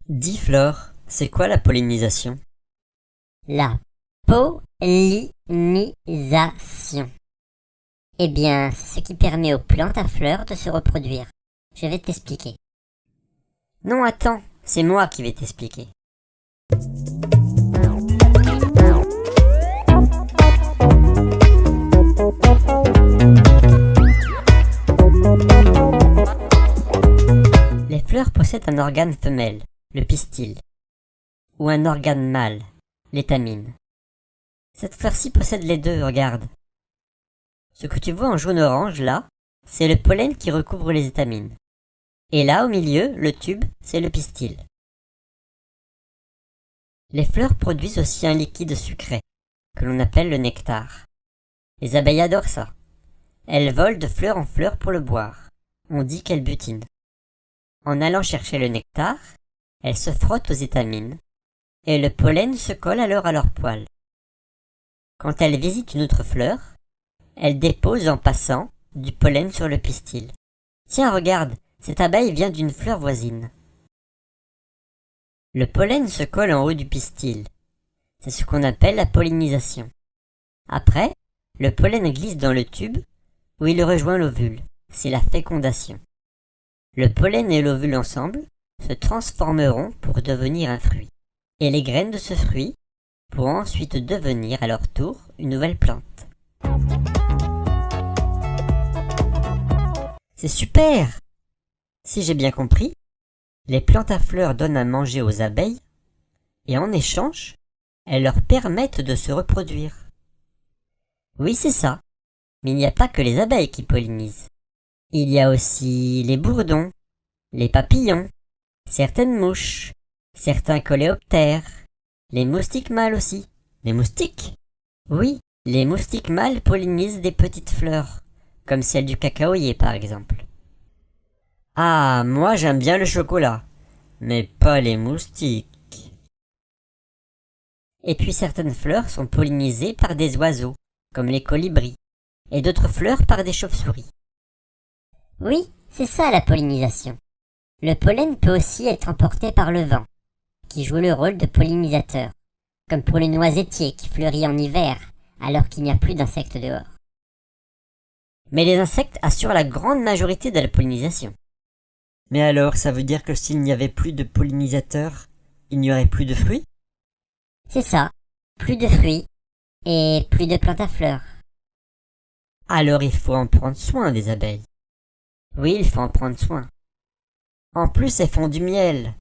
Dis Flore, c'est quoi la pollinisation? La pollinisation. Eh bien, c'est ce qui permet aux plantes à fleurs de se reproduire. Je vais t'expliquer. Non, attends, c'est moi qui vais t'expliquer. Les fleurs possèdent un organe femelle, le pistil, ou un organe mâle, l'étamine. Cette fleur-ci possède les deux, regarde. Ce que tu vois en jaune-orange, là, c'est le pollen qui recouvre les étamines. Et là, au milieu, le tube, c'est le pistil. Les fleurs produisent aussi un liquide sucré, que l'on appelle le nectar. Les abeilles adorent ça. Elles volent de fleur en fleur pour le boire. On dit qu'elles butinent. En allant chercher le nectar, elles se frottent aux étamines, et le pollen se colle alors à leurs poils. Quand elles visitent une autre fleur, elles déposent en passant du pollen sur le pistil. Tiens, regarde, cette abeille vient d'une fleur voisine. Le pollen se colle en haut du pistil. C'est ce qu'on appelle la pollinisation. Après, le pollen glisse dans le tube où il rejoint l'ovule. C'est la fécondation. Le pollen et l'ovule ensemble se transformeront pour devenir un fruit. Et les graines de ce fruit pourront ensuite devenir à leur tour une nouvelle plante. C'est super! Si j'ai bien compris, les plantes à fleurs donnent à manger aux abeilles et en échange, elles leur permettent de se reproduire. Oui, c'est ça. Mais il n'y a pas que les abeilles qui pollinisent. Il y a aussi les bourdons, les papillons, certaines mouches, certains coléoptères, les moustiques mâles aussi. Les moustiques? Oui, les moustiques mâles pollinisent des petites fleurs, comme celle du cacaoyer par exemple. Ah, moi j'aime bien le chocolat, mais pas les moustiques. Et puis certaines fleurs sont pollinisées par des oiseaux, comme les colibris, et d'autres fleurs par des chauves-souris. Oui, c'est ça la pollinisation. Le pollen peut aussi être emporté par le vent, qui joue le rôle de pollinisateur, comme pour le noisetier qui fleurit en hiver, alors qu'il n'y a plus d'insectes dehors. Mais les insectes assurent la grande majorité de la pollinisation. Mais alors, ça veut dire que s'il n'y avait plus de pollinisateurs, il n'y aurait plus de fruits? C'est ça, plus de fruits et plus de plantes à fleurs. Alors il faut en prendre soin des abeilles. Oui, il faut en prendre soin. En plus, elles font du miel.